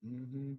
Mm-hmm.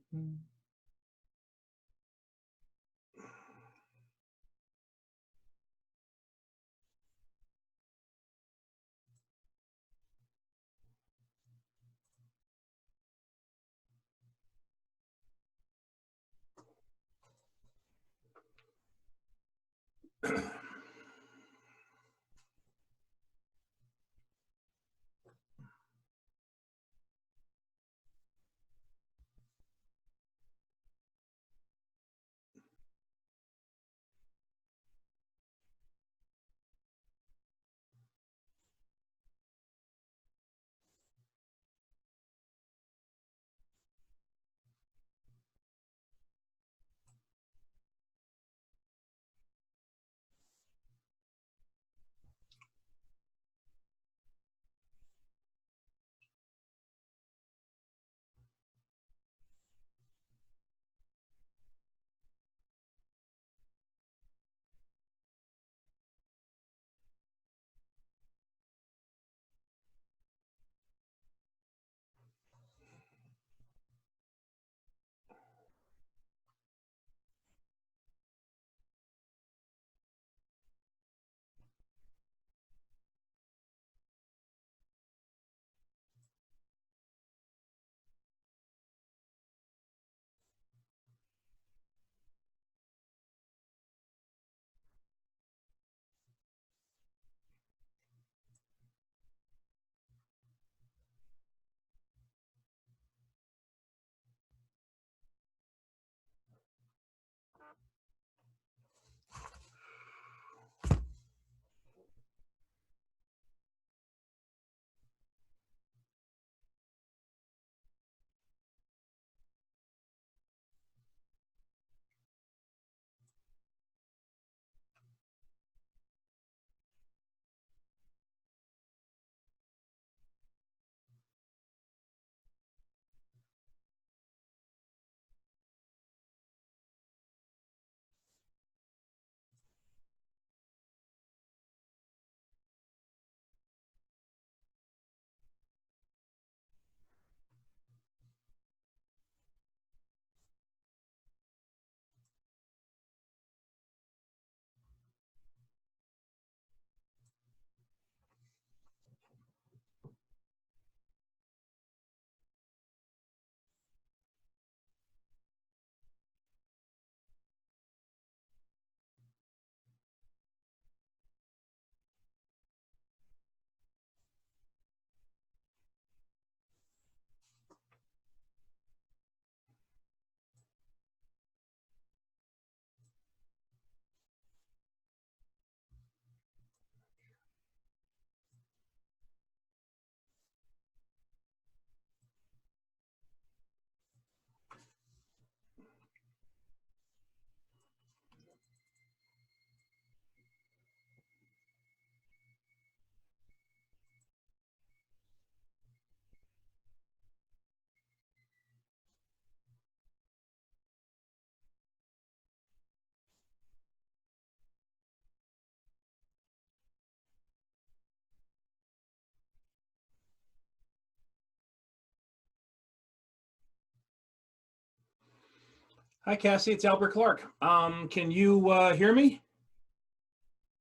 Hi, Cassie. It's Albert Clark. Can you hear me?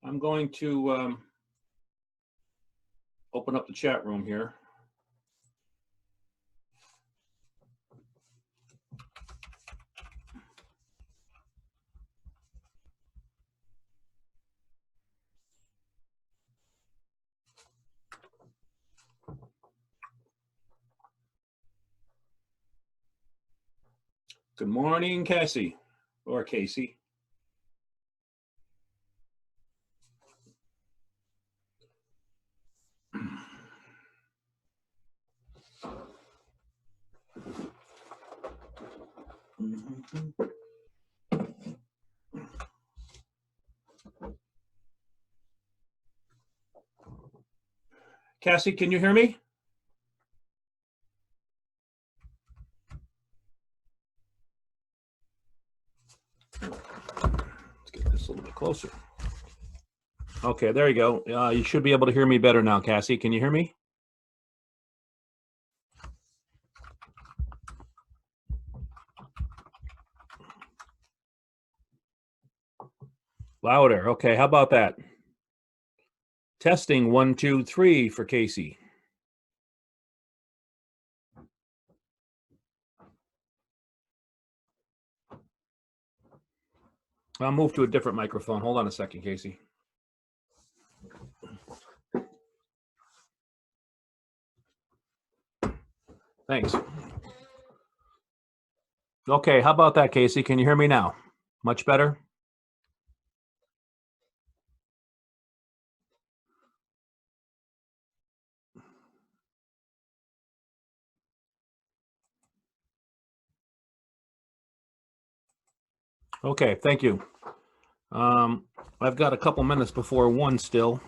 I'm going to open up the chat room here. Good morning, Cassie, or Casey. Cassie, can you hear me? Let's get this a little bit closer. Okay, there you go. You should be able to hear me better now, Cassie. Can you hear me? Louder. Okay, how about that? Testing 1, 2, 3 for Casey. I'll move to a different microphone. Hold on a second, Casey. Thanks. Okay, how about that, Casey? Can you hear me now? Much better? Okay, thank you. I've got a couple minutes before 1 still.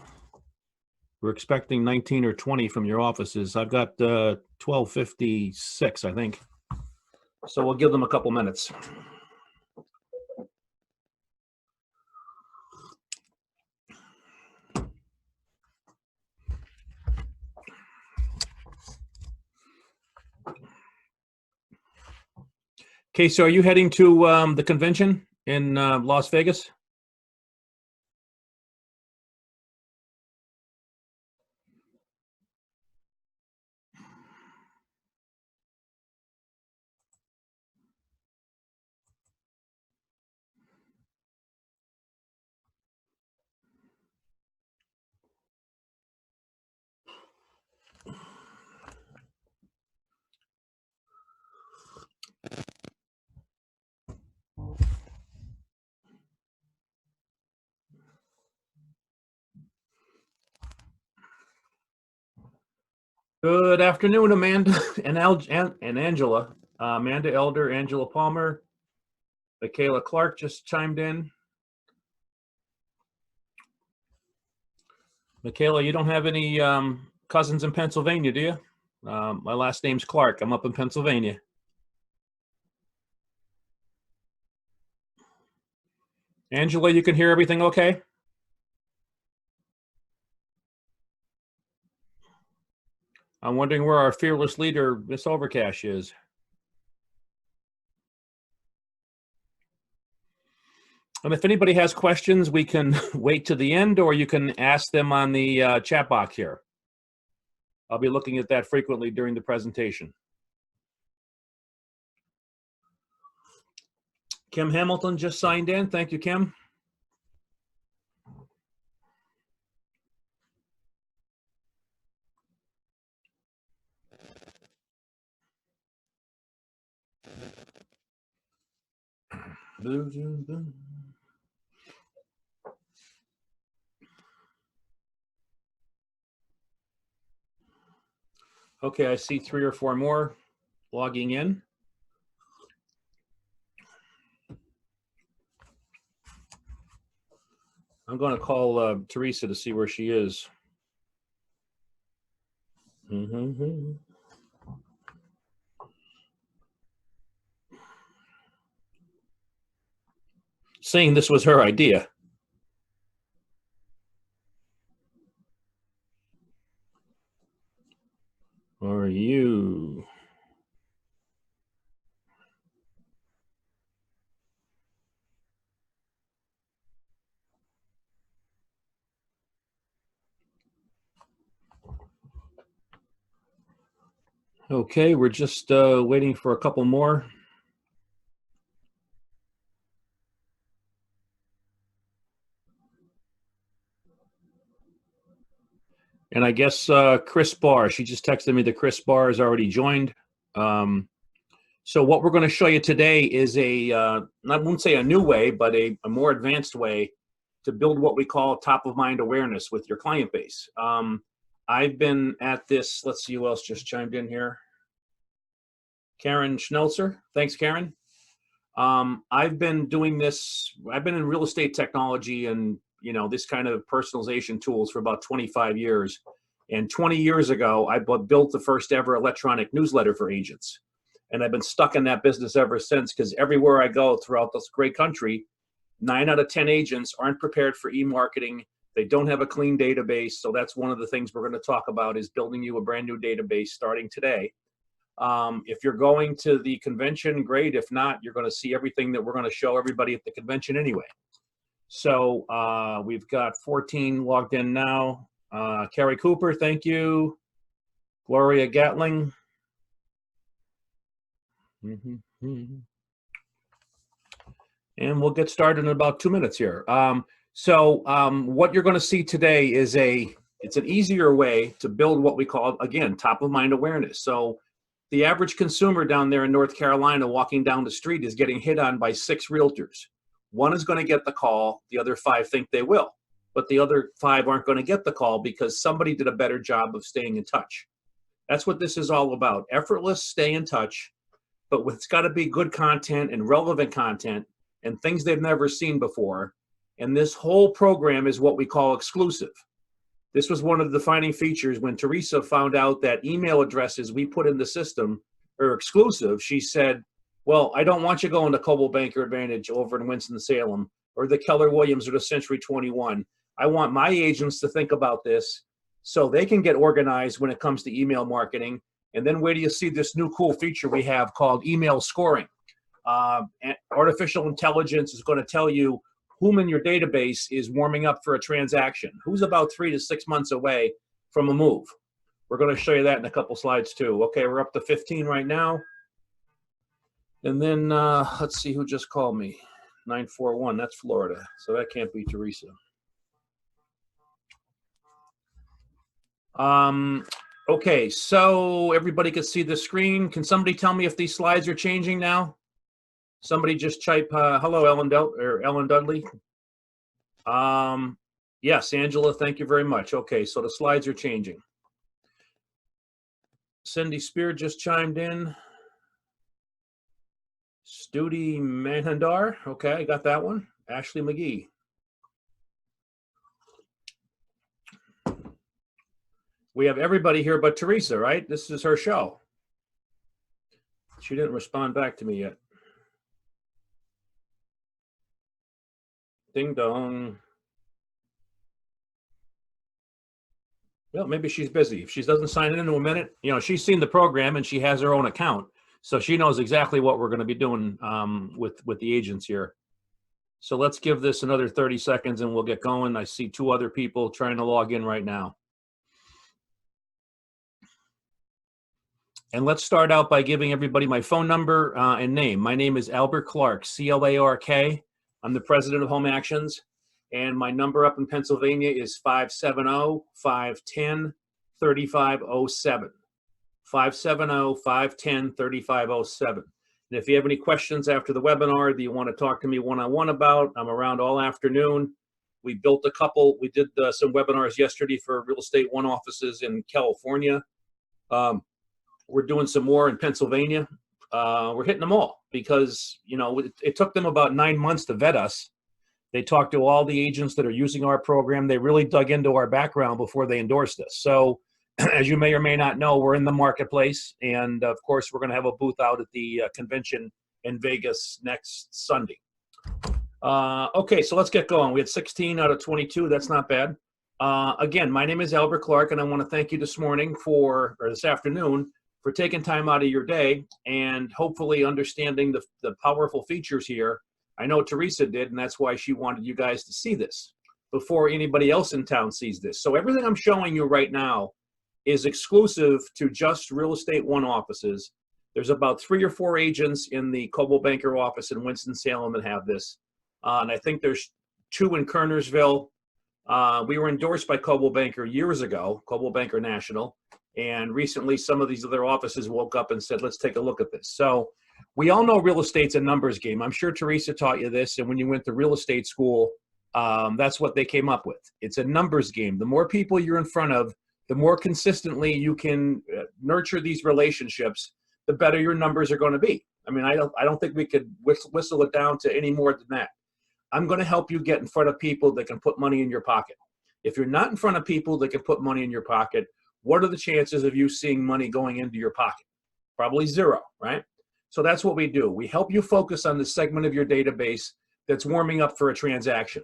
We're expecting 19 or 20 from your offices. I've got 12:56, I think. So we'll give them a couple minutes. Okay, so are you heading to the convention in Las Vegas? Good afternoon, Amanda and Angela. Amanda Elder, Angela Palmer, Michaela Clark just chimed in. Michaela, you don't have any cousins in Pennsylvania, do you? My last name's Clark. I'm up in Pennsylvania. Angela, you can hear everything okay? I'm wondering where our fearless leader, Miss Overcash, is. And if anybody has questions, we can wait to the end, or you can ask them on the chat box here. I'll be looking at that frequently during the presentation. Kim Hamilton just signed in. Thank you, Kim. Okay, I see 3 or 4 more logging in. I'm going to call Teresa to see where she is. Saying this was her idea. Or you? Okay, we're just waiting for a couple more. And I guess Chris Barr, she just texted me that Chris Barr has already joined. So what we're going to show you today is I won't say a new way, but a more advanced way to build what we call top of mind awareness with your client base. I've been at this, let's see who else just chimed in here. Karen Schnelzer. Thanks, Karen. I've been doing this, I've been in real estate technology and this kind of personalization tools for about 25 years. And 20 years ago, I built the first ever electronic newsletter for agents. And I've been stuck in that business ever since, because everywhere I go throughout this great country, 9 out of 10 agents aren't prepared for e-marketing. They don't have a clean database. So that's one of the things we're going to talk about, is building you a brand new database starting today. If you're going to the convention, great. If not, you're going to see everything that we're going to show everybody at the convention anyway. So we've got 14 logged in now. Carrie Cooper, thank you. Gloria Gatling. And we'll get started in about 2 minutes here. What you're going to see today is it's an easier way to build what we call, again, top of mind awareness. So the average consumer down there in North Carolina walking down the street is getting hit on by 6 realtors. One is going to get the call. The other 5 think they will, but the other 5 aren't going to get the call because somebody did a better job of staying in touch. That's what this is all about. Effortless, stay in touch, but it's got to be good content and relevant content and things they've never seen before. And this whole program is what we call exclusive. This was one of the defining features when Teresa found out that email addresses we put in the system are exclusive. She said, well, I don't want you going to Coldwell Banker Advantage over in Winston-Salem or the Keller Williams or the Century 21. I want my agents to think about this so they can get organized when it comes to email marketing. And then wait till you see this new cool feature we have called email scoring. Artificial intelligence is going to tell you whom in your database is warming up for a transaction, who's about 3 to 6 months away from a move. We're going to show you that in a couple slides too. Okay, we're up to 15 right now. And then let's see who just called me. 941, that's Florida. So that can't be Teresa. Okay, so everybody can see the screen. Can somebody tell me if these slides are changing now? Somebody just type, hello, Ellen Dudley. Yes, Angela, thank you very much. Okay, so the slides are changing. Cindy Spear just chimed in. Studi Manhandar, okay, I got that one. Ashley McGee. We have everybody here but Teresa, right? This is her show. She didn't respond back to me yet. Ding dong. Well, maybe she's busy. If she doesn't sign in a minute, you know, she's seen the program and she has her own account. So she knows exactly what we're going to be doing with the agents here. So let's give this another 30 seconds and we'll get going. I see 2 other people trying to log in right now. And let's start out by giving everybody my phone number and name. My name is Albert Clark, C-L-A-R-K. I'm the president of Home Actions. And my number up in Pennsylvania is 570-510-3507. 570-510-3507. And if you have any questions after the webinar that you want to talk to me one-on-one about, I'm around all afternoon. We built a couple. We did some webinars yesterday for real estate one offices in California. We're doing some more in Pennsylvania. We're hitting them all because, you know, it took them about 9 months to vet us. They talked to all the agents that are using our program. They really dug into our background before they endorsed us. So as you may or may not know, we're in the marketplace. And of course, we're going to have a booth out at the convention in Vegas next Sunday. Okay, so let's get going. We had 16 out of 22. That's not bad. Again, my name is Albert Clark, and I want to thank you this afternoon, for taking time out of your day and hopefully understanding the powerful features here. I know Teresa did, and that's why she wanted you guys to see this before anybody else in town sees this. So everything I'm showing you right now is exclusive to just Real Estate One offices. There's about 3 or 4 agents in the Coldwell Banker office in Winston-Salem that have this. And I think there's 2 in Kernersville. We were endorsed by Coldwell Banker years ago, Coldwell Banker National. And recently, some of these other offices woke up and said, let's take a look at this. So we all know real estate's a numbers game. I'm sure Teresa taught you this. And when you went to real estate school, that's what they came up with. It's a numbers game. The more people you're in front of, the more consistently you can nurture these relationships, the better your numbers are going to be. I mean, I don't think we could whistle it down to any more than that. I'm going to help you get in front of people that can put money in your pocket. If you're not in front of people that can put money in your pocket, what are the chances of you seeing money going into your pocket? Probably 0, right? So that's what we do. We help you focus on the segment of your database that's warming up for a transaction.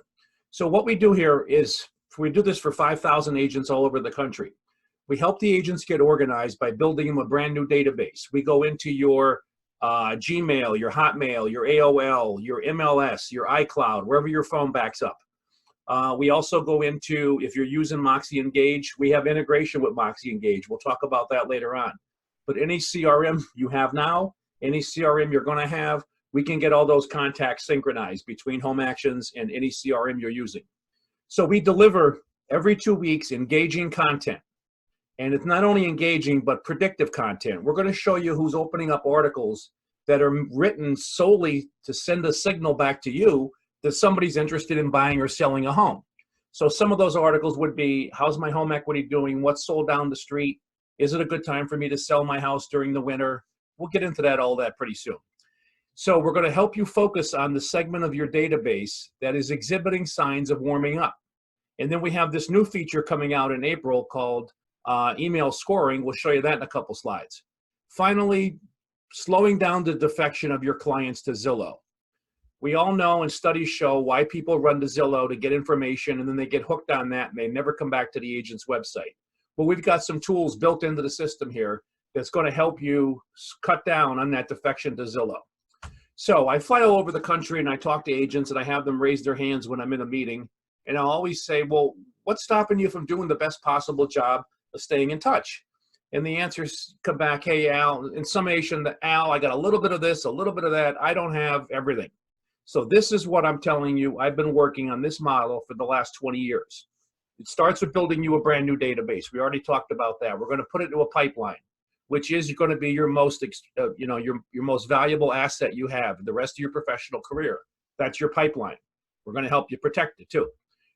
So what we do here is, we do this for 5,000 agents all over the country. We help the agents get organized by building them a brand new database. We go into your Gmail, your Hotmail, your AOL, your MLS, your iCloud, wherever your phone backs up. We also go into, if you're using Moxie Engage, we have integration with Moxie Engage. We'll talk about that later on. But any CRM you have now, any CRM you're going to have, we can get all those contacts synchronized between Home Actions and any CRM you're using. So we deliver every 2 weeks engaging content. And it's not only engaging, but predictive content. We're going to show you who's opening up articles that are written solely to send a signal back to you that somebody's interested in buying or selling a home. So some of those articles would be, how's my home equity doing? What's sold down the street? Is it a good time for me to sell my house during the winter? We'll get into all that pretty soon. So we're going to help you focus on the segment of your database that is exhibiting signs of warming up. And then we have this new feature coming out in April called email scoring. We'll show you that in a couple slides. Finally, slowing down the defection of your clients to Zillow. We all know and studies show why people run to Zillow to get information, and then they get hooked on that and they never come back to the agent's website. Well, we've got some tools built into the system here that's going to help you cut down on that defection to Zillow. So I fly all over the country and I talk to agents and I have them raise their hands when I'm in a meeting. And I'll always say, well, what's stopping you from doing the best possible job of staying in touch? And the answers come back, hey, Al, in summation, Al, I got a little bit of this, a little bit of that. I don't have everything. So this is what I'm telling you. I've been working on this model for the last 20 years. It starts with building you a brand new database. We already talked about that. We're going to put it into a pipeline, which is going to be your most, your most valuable asset you have the rest of your professional career. That's your pipeline. We're going to help you protect it too.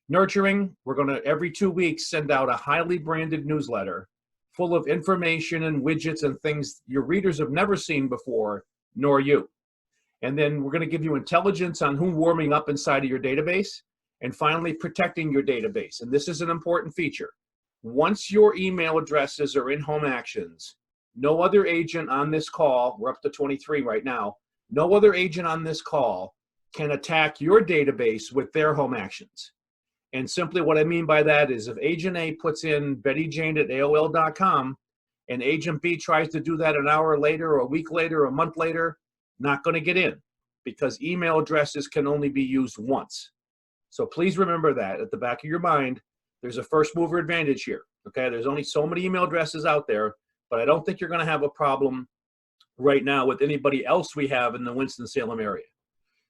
Nurturing, we're going to every 2 weeks send out a highly branded newsletter full of information and widgets and things your readers have never seen before, nor you. And then we're going to give you intelligence on who's warming up inside of your database. And finally, protecting your database. And this is an important feature. Once your email addresses are in Home Actions, no other agent on this call, we're up to 23 right now, no other agent on this call can attack your database with their Home Actions. And simply what I mean by that is if agent A puts in bettyjane@aol.com and agent B tries to do that an hour later or a week later or a month later, not going to get in because email addresses can only be used once. So please remember that at the back of your mind. There's a first mover advantage here. Okay, there's only so many email addresses out there, but I don't think you're going to have a problem right now with anybody else we have in the Winston-Salem area.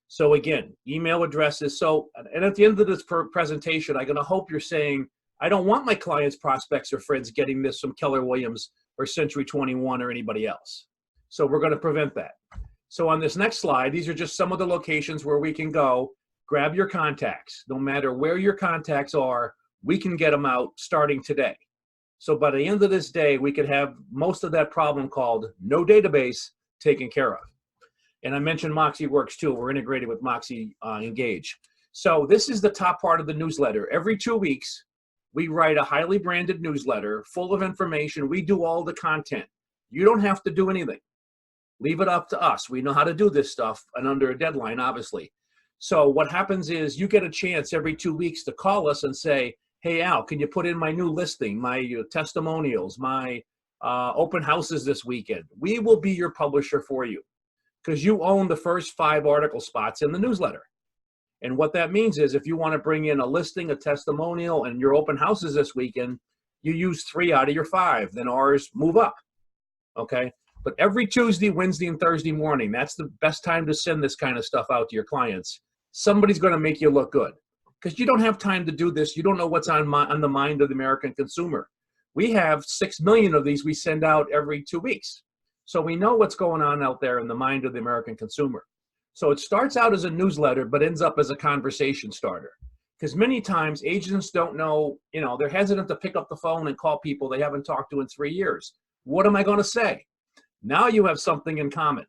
So again, email addresses. So, and at the end of this presentation, I'm going to hope you're saying, I don't want my clients, prospects, or friends getting this from Keller Williams or Century 21 or anybody else. So we're going to prevent that. So on this next slide, these are just some of the locations where we can go, grab your contacts. No matter where your contacts are, we can get them out starting today. So by the end of this day, we could have most of that problem called no database taken care of. And I mentioned Moxie Works too. We're integrated with Moxie Engage. So this is the top part of the newsletter. Every 2 weeks, we write a highly branded newsletter full of information. We do all the content. You don't have to do anything. Leave it up to us. We know how to do this stuff and under a deadline, obviously. So what happens is you get a chance every 2 weeks to call us and say, hey, Al, can you put in my new listing, my testimonials, my open houses this weekend? We will be your publisher for you because you own the first 5 article spots in the newsletter. And what that means is if you want to bring in a listing, a testimonial, and your open houses this weekend, you use 3 out of your 5. Then ours move up, okay? But every Tuesday, Wednesday, and Thursday morning, that's the best time to send this kind of stuff out to your clients. Somebody's going to make you look good because you don't have time to do this. You don't know what's on the mind of the American consumer. We have 6 million of these we send out every 2 weeks. So we know what's going on out there in the mind of the American consumer. So it starts out as a newsletter, but ends up as a conversation starter. Because many times agents don't know, they're hesitant to pick up the phone and call people they haven't talked to in 3 years. What am I going to say? Now you have something in common.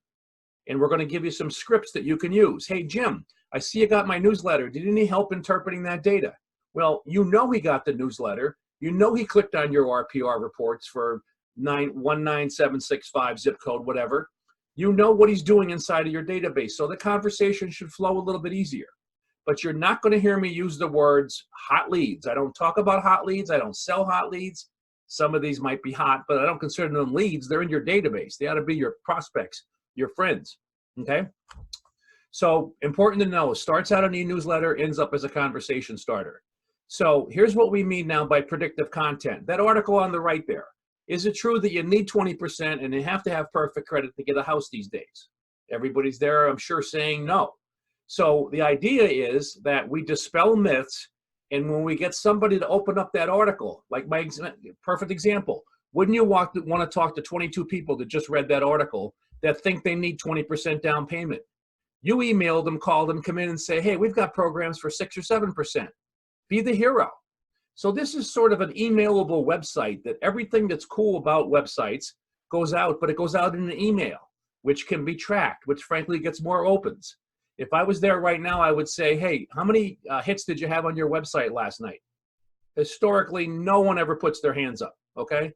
And we're going to give you some scripts that you can use. Hey, Jim, I see you got my newsletter. Did you need help interpreting that data? Well, he got the newsletter. He clicked on your RPR reports for 19765 zip code, whatever. You know what he's doing inside of your database. So the conversation should flow a little bit easier. But you're not going to hear me use the words hot leads. I don't talk about hot leads. I don't sell hot leads. Some of these might be hot, but I don't consider them leads. They're in your database. They ought to be your prospects, your friends, okay? So important to know, starts out an e-newsletter, ends up as a conversation starter. So here's what we mean now by predictive content. That article on the right there. Is it true that you need 20% and you have to have perfect credit to get a house these days? Everybody's there, I'm sure, saying no. So the idea is that we dispel myths, and when we get somebody to open up that article, like my perfect example, wouldn't you want to talk to 22 people that just read that article that think they need 20% down payment? You email them, call them, come in and say, hey, we've got programs for 6 or 7%. Be the hero. So this is sort of an emailable website that everything that's cool about websites goes out, but it goes out in an email, which can be tracked, which frankly gets more opens. If I was there right now, I would say, hey, how many hits did you have on your website last night? Historically, no one ever puts their hands up, okay?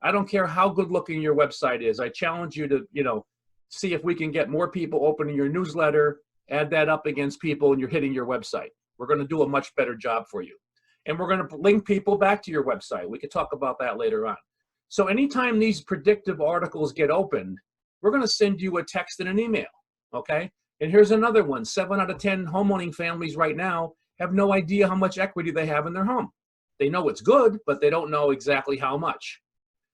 I don't care how good looking your website is. I challenge you to, see if we can get more people opening your newsletter, add that up against people, and you're hitting your website. We're going to do a much better job for you. And we're going to link people back to your website. We could talk about that later on. So anytime these predictive articles get opened, we're going to send you a text and an email, okay? And here's another one. 7 out of 10 homeowning families right now have no idea how much equity they have in their home. They know it's good, but they don't know exactly how much.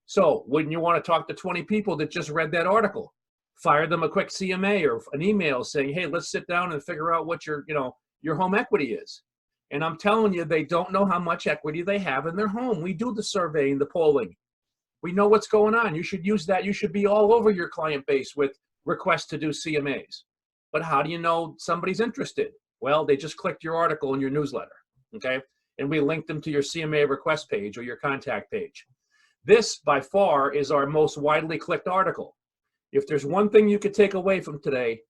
So wouldn't you want to talk to 20 people that just read that article? Fire them a quick CMA or an email saying, hey, let's sit down and figure out what your home equity is. And I'm telling you, they don't know how much equity they have in their home. We do the surveying, the polling. We know what's going on. You should use that. You should be all over your client base with requests to do CMAs. But how do you know somebody's interested? Well, they just clicked your article in your newsletter, okay? And we linked them to your CMA request page or your contact page. This, by far, is our most widely clicked article. If there's one thing you could take away from today,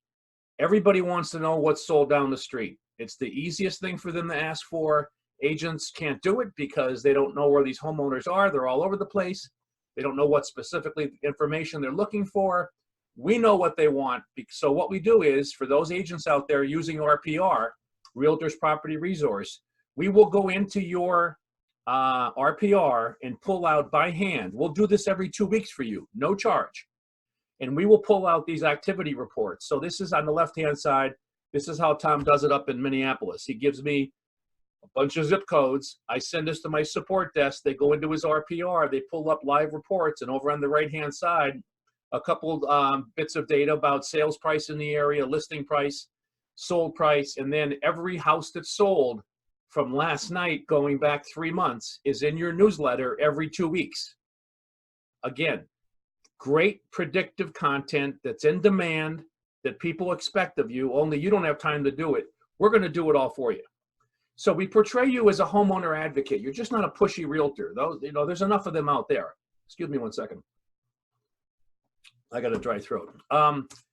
everybody wants to know what's sold down the street. It's the easiest thing for them to ask for. Agents can't do it because they don't know where these homeowners are. They're all over the place. They don't know what specifically information they're looking for. We know what they want. So what we do is, for those agents out there using RPR, Realtors Property Resource, we will go into your RPR and pull out by hand. We'll do this every 2 weeks for you, no charge. And we will pull out these activity reports. So this is on the left-hand side. This is how Tom does it up in Minneapolis. He gives me a bunch of zip codes. I send this to my support desk. They go into his RPR. They pull up live reports. And over on the right-hand side, a couple bits of data about sales price in the area, listing price, sold price, and then every house that's sold from last night going back 3 months is in your newsletter every 2 weeks. Again, great predictive content that's in demand, that people expect of you, only you don't have time to do it. We're going to do it all for you. So we portray you as a homeowner advocate. You're just not a pushy realtor. Those, there's enough of them out there. Excuse me 1 second. I got a dry throat.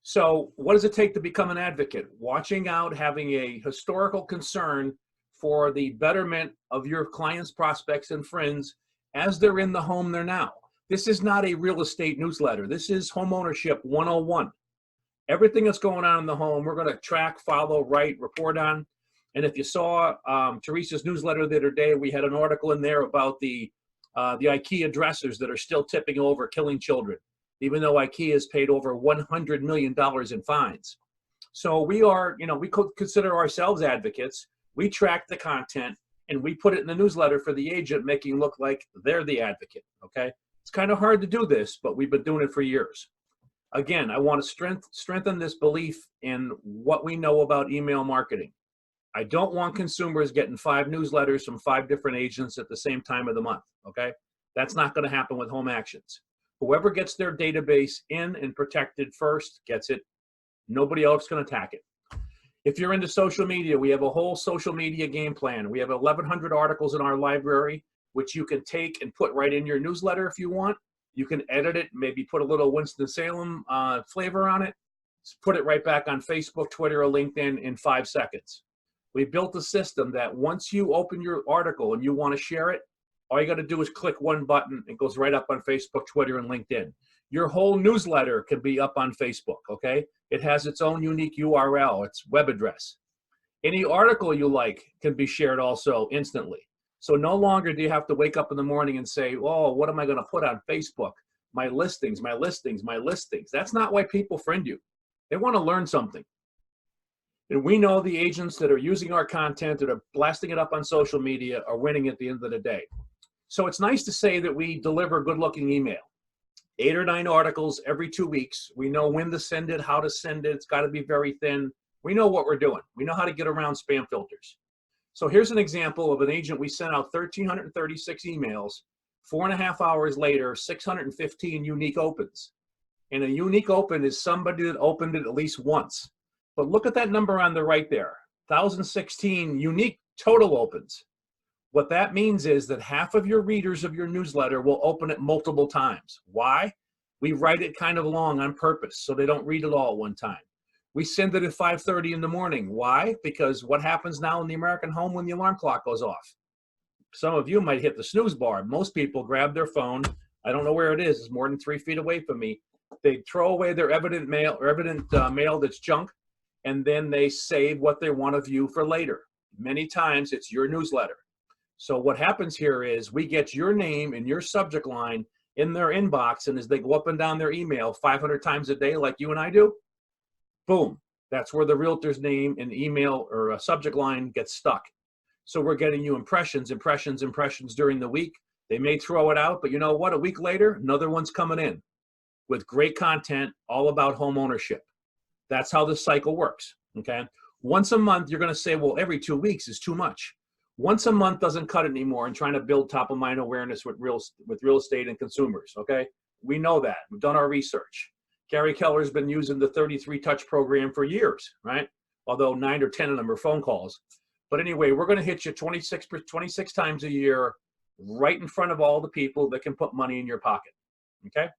So what does it take to become an advocate? Watching out, having a historical concern for the betterment of your clients, prospects, and friends as they're in the home they're now. This is not a real estate newsletter. This is homeownership 101. Everything that's going on in the home, we're going to track, follow, write, report on. And if you saw Teresa's newsletter the other day, we had an article in there about the IKEA dressers that are still tipping over, killing children, even though IKEA has paid over $100 million in fines. So we are, we could consider ourselves advocates. We track the content and we put it in the newsletter for the agent, making it look like they're the advocate, okay? It's kind of hard to do this, but we've been doing it for years. Again, I want to strengthen this belief in what we know about email marketing. I don't want consumers getting 5 newsletters from 5 different agents at the same time of the month, okay? That's not going to happen with Home Actions. Whoever gets their database in and protected first gets it. Nobody else can attack it. If you're into social media, we have a whole social media game plan. We have 1,100 articles in our library, which you can take and put right in your newsletter if you want. You can edit it, maybe put a little Winston-Salem flavor on it. Put it right back on Facebook, Twitter, or LinkedIn in 5 seconds. We built a system that once you open your article and you want to share it, all you got to do is click one button. It goes right up on Facebook, Twitter, and LinkedIn. Your whole newsletter can be up on Facebook, okay? It has its own unique URL, its web address. Any article you like can be shared also instantly. So no longer do you have to wake up in the morning and say, oh, what am I going to put on Facebook? my listings, my listings, my listings. That's not why people friend you. They want to learn something. And we know the agents that are using our content, that are blasting it up on social media, are winning at the end of the day. So it's nice to say that we deliver good-looking email. 8 or 9 articles every 2 weeks. We know when to send it, how to send it. It's got to be very thin. We know what we're doing. We know how to get around spam filters. So here's an example of an agent. We sent out 1,336 emails. 4.5 hours later, 615 unique opens. And a unique open is somebody that opened it at least once. But look at that number on the right there, 1,016 unique total opens. What that means is that half of your readers of your newsletter will open it multiple times. Why? We write it kind of long on purpose so they don't read it all at one time. We send it at 5:30 in the morning. Why? Because what happens now in the American home when the alarm clock goes off? Some of you might hit the snooze bar. Most people grab their phone. I don't know where it is. It's more than 3 feet away from me. They throw away their evident mail that's junk, and then they save what they want to view for later. Many times it's your newsletter. So what happens here is we get your name and your subject line in their inbox, and as they go up and down their email 500 times a day like you and I do, boom, that's where the realtor's name and email or a subject line gets stuck. So we're getting you impressions during the week. They may throw it out, but you know what? A week later, another one's coming in with great content all about home ownership. That's how this cycle works, okay? Once a month, you're gonna say, well, every 2 weeks is too much. Once a month doesn't cut it anymore in trying to build top of mind awareness with real estate and consumers, okay? We know that, we've done our research. Gary Keller's been using the 33 touch program for years, right? Although 9 or 10 of them are phone calls. But anyway, we're gonna hit you 26 times a year right in front of all the people that can put money in your pocket, okay?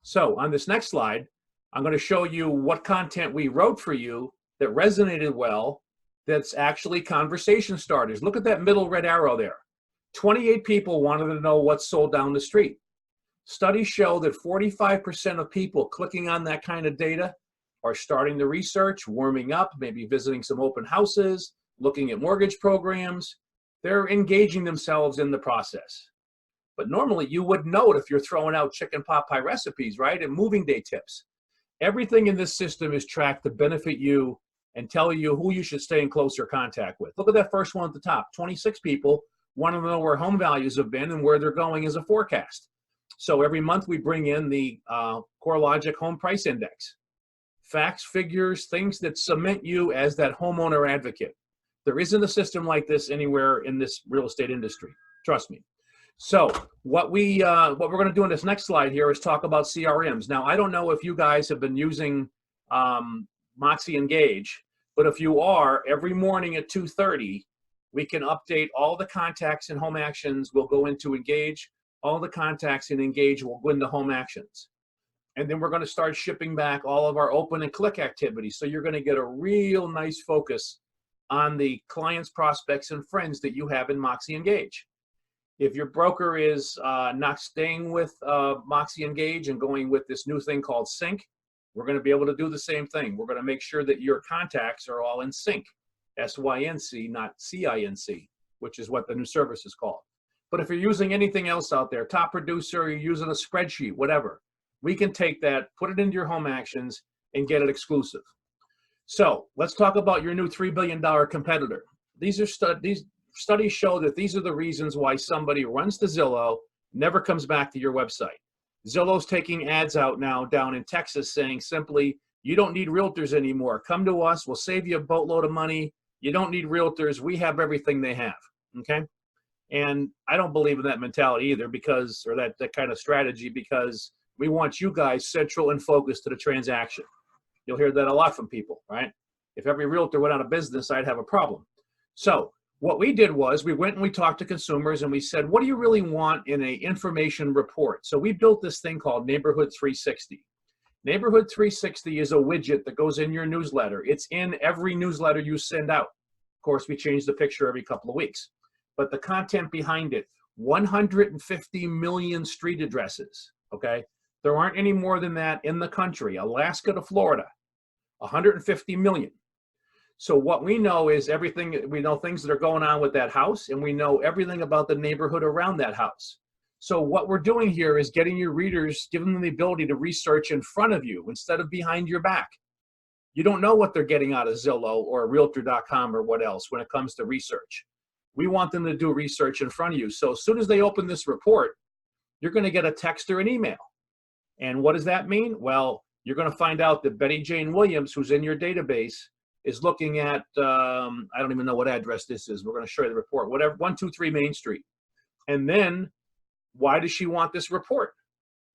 So on this next slide, I'm gonna show you what content we wrote for you that resonated well, that's actually conversation starters. Look at that middle red arrow there. 28 people wanted to know what's sold down the street. Studies show that 45% of people clicking on that kind of data are starting the research, warming up, maybe visiting some open houses, looking at mortgage programs. They're engaging themselves in the process. But normally you would note if you're throwing out chicken pot pie recipes, right? And moving day tips. Everything in this system is tracked to benefit you and tell you who you should stay in closer contact with. Look at that first one at the top. 26 people want to know where home values have been and where they're going as a forecast. So every month we bring in the CoreLogic Home Price Index. Facts, figures, things that cement you as that homeowner advocate. There isn't a system like this anywhere in this real estate industry. Trust me. So what we're going to do in this next slide here is talk about CRMs. Now, I don't know if you guys have been using Moxie Engage, but if you are, every morning at 2:30, we can update all the contacts and home actions will go into Engage. All the contacts in Engage will go into home actions. And then we're going to start shipping back all of our open and click activities. So you're going to get a real nice focus on the clients, prospects, and friends that you have in Moxie Engage. If your broker is not staying with Moxie Engage and going with this new thing called Sync, we're going to be able to do the same thing. We're going to make sure that your contacts are all in sync, S-Y-N-C, not C-I-N-C, which is what the new service is called. But if you're using anything else out there, top producer, you're using a spreadsheet, whatever, we can take that, put it into your home actions, and get it exclusive. So let's talk about your new $3 billion competitor. These studies show that these are the reasons why somebody runs to Zillow, never comes back to your website. Zillow's taking ads out now down in Texas saying simply, you don't need realtors anymore. Come to us, we'll save you a boatload of money. You don't need realtors, we have everything they have, okay? And I don't believe in that mentality either because, or that kind of strategy, because we want you guys central and focused to the transaction. You'll hear that a lot from people, right? If every realtor went out of business, I'd have a problem. So what we did was we went and we talked to consumers and we said, what do you really want in an information report? So we built this thing called Neighborhood 360. Neighborhood 360 is a widget that goes in your newsletter. It's in every newsletter you send out. Of course, we change the picture every couple of weeks. But the content behind it, 150 million street addresses, okay? There aren't any more than that in the country, Alaska to Florida, 150 million. So what we know is everything, we know things that are going on with that house, and we know everything about the neighborhood around that house. So what we're doing here is getting your readers, giving them the ability to research in front of you instead of behind your back. You don't know what they're getting out of Zillow or Realtor.com or what else when it comes to research. We want them to do research in front of you. So as soon as they open this report, you're going to get a text or an email. And what does that mean? Well, you're going to find out that Betty Jane Williams, who's in your database, is looking at, I don't even know what address this is. We're going to show you the report, whatever, 123 Main Street. And then why does she want this report?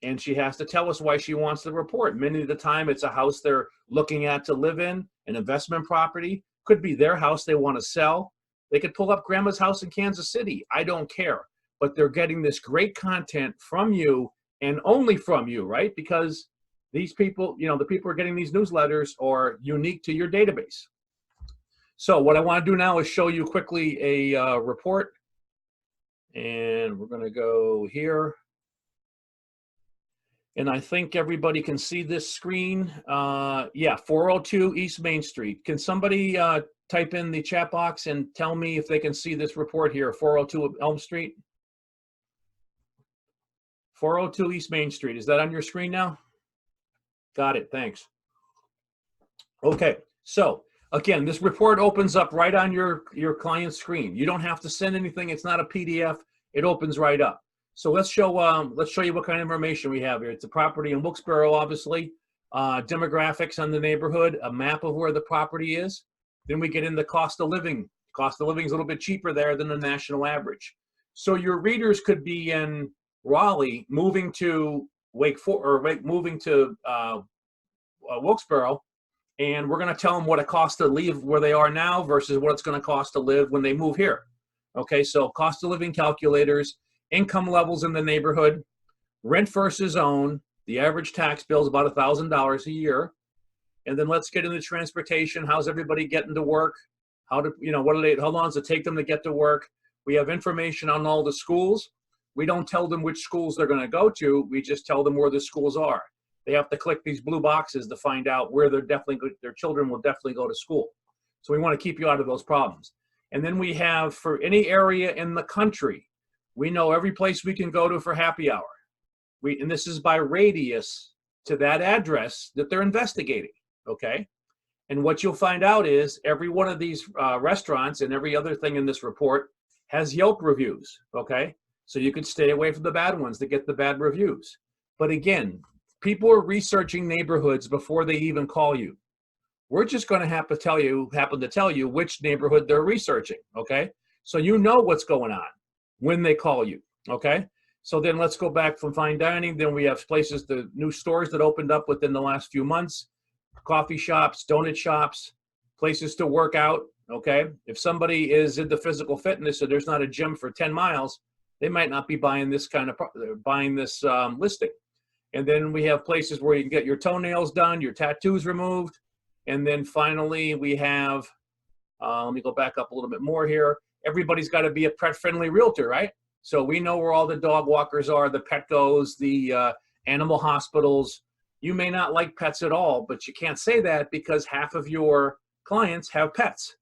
And she has to tell us why she wants the report. Many of the time, it's a house they're looking at to live in, an investment property. Could be their house they want to sell. They could pull up grandma's house in Kansas City. I don't care. But they're getting this great content from you and only from you, right? Because these people, you know, the people who are getting these newsletters are unique to your database. So what I want to do now is show you quickly a report. And we're going to go here. And I think everybody can see this screen. Yeah, 402 East Main Street. Can somebody type in the chat box and tell me if they can see this report here, 402 Elm Street? 402 East Main Street. Is that on your screen now? Got it, thanks. Okay, so again, this report opens up right on your client's screen. You don't have to send anything. It's not a PDF. It opens right up. So let's show you what kind of information we have here. It's a property in Wilkesboro, obviously. Demographics on the neighborhood, a map of where the property is. Then we get into cost of living. Cost of living is a little bit cheaper there than the national average. So your readers could be in Raleigh, moving to moving to Wilkesboro, and we're going to tell them what it costs to live where they are now versus what it's going to cost to live when they move here. Okay, so cost of living calculators, income levels in the neighborhood, rent versus own. The average tax bill is about $1,000 a year. And then let's get into transportation. How's everybody getting to work? How long does it take them to get to work? We have information on all the schools. We don't tell them which schools they're going to go to. We just tell them where the schools are. They have to click these blue boxes to find out where their children will definitely go to school. So we want to keep you out of those problems. And then we have, for any area in the country, we know every place we can go to for happy hour. And this is by radius to that address that they're investigating, okay? And what you'll find out is every one of these restaurants and every other thing in this report has Yelp reviews, okay? So you could stay away from the bad ones to get the bad reviews. But again, people are researching neighborhoods before they even call you. We're just going to happen to tell you which neighborhood they're researching, okay? So you know what's going on when they call you, okay? So then let's go back from fine dining. Then we have places, the new stores that opened up within the last few months, coffee shops, donut shops, places to work out, okay? If somebody is into physical fitness and there's not a gym for 10 miles, they might not be buying this listing. And then we have places where you can get your toenails done, your tattoos removed. And then finally we have, let me go back up a little bit more here. Everybody's got to be a pet-friendly realtor, right? So we know where all the dog walkers are, the Petcos, the animal hospitals. You may not like pets at all, but you can't say that because half of your clients have pets.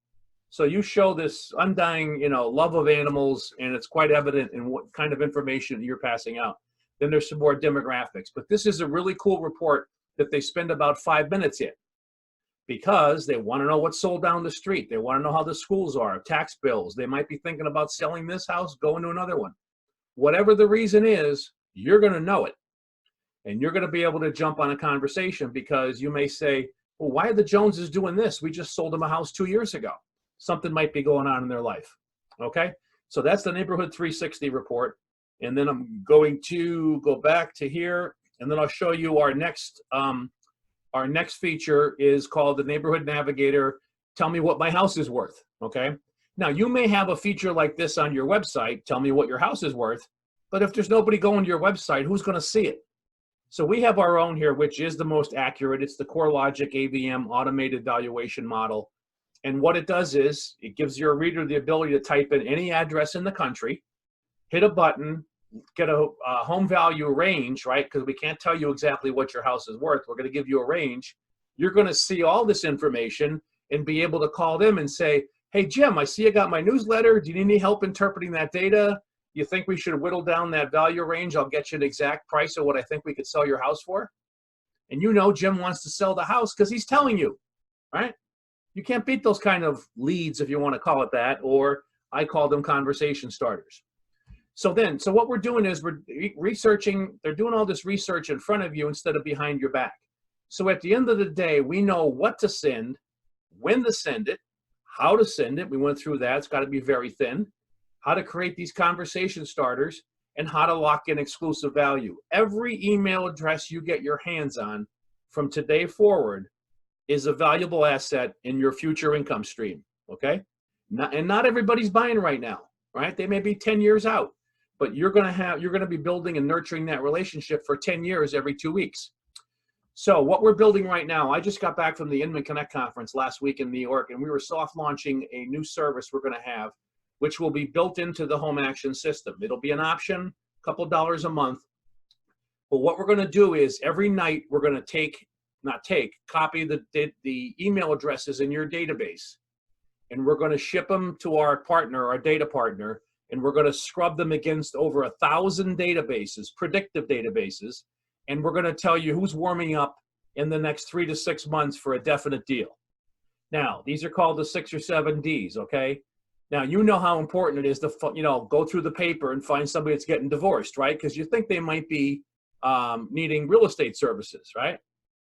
So you show this undying, love of animals, and it's quite evident in what kind of information you're passing out. Then there's some more demographics. But this is a really cool report that they spend about 5 minutes in because they want to know what's sold down the street. They want to know how the schools are, tax bills. They might be thinking about selling this house, going to another one. Whatever the reason is, you're going to know it. And you're going to be able to jump on a conversation because you may say, well, why are the Joneses doing this? We just sold them a house 2 years ago. Something might be going on in their life. Okay? So that's the Neighborhood 360 report. And then I'm going to go back to here, and then I'll show you our next feature is called the Neighborhood Navigator. Tell me what my house is worth, okay? Now, you may have a feature like this on your website, tell me what your house is worth, but if there's nobody going to your website, who's going to see it? So we have our own here, which is the most accurate. It's the CoreLogic AVM automated valuation model. And what it does is it gives your reader the ability to type in any address in the country, hit a button, get a home value range, right? Because we can't tell you exactly what your house is worth. We're going to give you a range. You're going to see all this information and be able to call them and say, hey, Jim, I see you got my newsletter. Do you need any help interpreting that data? You think we should whittle down that value range? I'll get you an exact price of what I think we could sell your house for. And you know Jim wants to sell the house because he's telling you, right? You can't beat those kind of leads, if you want to call it that, or I call them conversation starters. So what we're doing is we're researching, they're doing all this research in front of you instead of behind your back. So at the end of the day, we know what to send, when to send it, how to send it. We went through that. It's got to be very thin. How to create these conversation starters, and how to lock in exclusive value. Every email address you get your hands on from today forward is a valuable asset in your future income stream, okay? Not everybody's buying right now, right? They may be 10 years out, but you're gonna be building and nurturing that relationship for 10 years every 2 weeks. So what we're building right now, I just got back from the Inman Connect conference last week in New York, and we were soft launching a new service we're gonna have, which will be built into the home action system. It'll be an option, a couple dollars a month. But what we're gonna do is every night we're gonna copy the email addresses in your database, and we're gonna ship them to our partner, our data partner, and we're gonna scrub them against over 1,000 databases, predictive databases, and we're gonna tell you who's warming up in the next 3 to 6 months for a definite deal. Now, these are called the 6 or 7 Ds, okay? Now, you know how important it is to, go through the paper and find somebody that's getting divorced, right? Because you think they might be needing real estate services, right?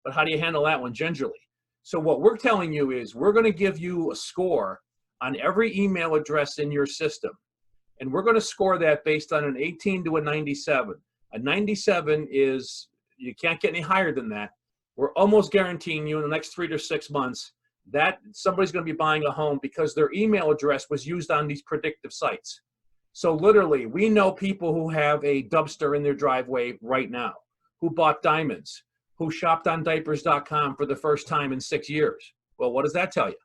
But how do you handle that one gingerly? So what we're telling you is we're going to give you a score on every email address in your system. And we're going to score that based on an 18 to a 97. A 97 is, you can't get any higher than that. We're almost guaranteeing you in the next 3 to 6 months that somebody's going to be buying a home because their email address was used on these predictive sites. So literally, we know people who have a dumpster in their driveway right now, who bought diamonds, who shopped on diapers.com for the first time in 6 years. Well, what does that tell you?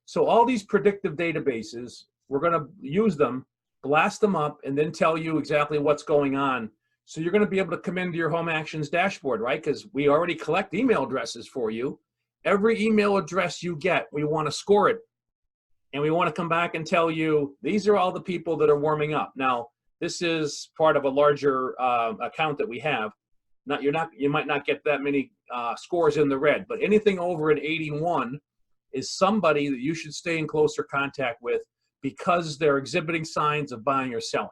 So all these predictive databases, we're going to use them, blast them up, and then tell you exactly what's going on. So you're going to be able to come into your Home Actions dashboard, right? Because we already collect email addresses for you. Every email address you get, we want to score it. And we want to come back and tell you, these are all the people that are warming up. Now, this is part of a larger account that we have. You might not get that many scores in the red, but anything over an 81 is somebody that you should stay in closer contact with because they're exhibiting signs of buying or selling.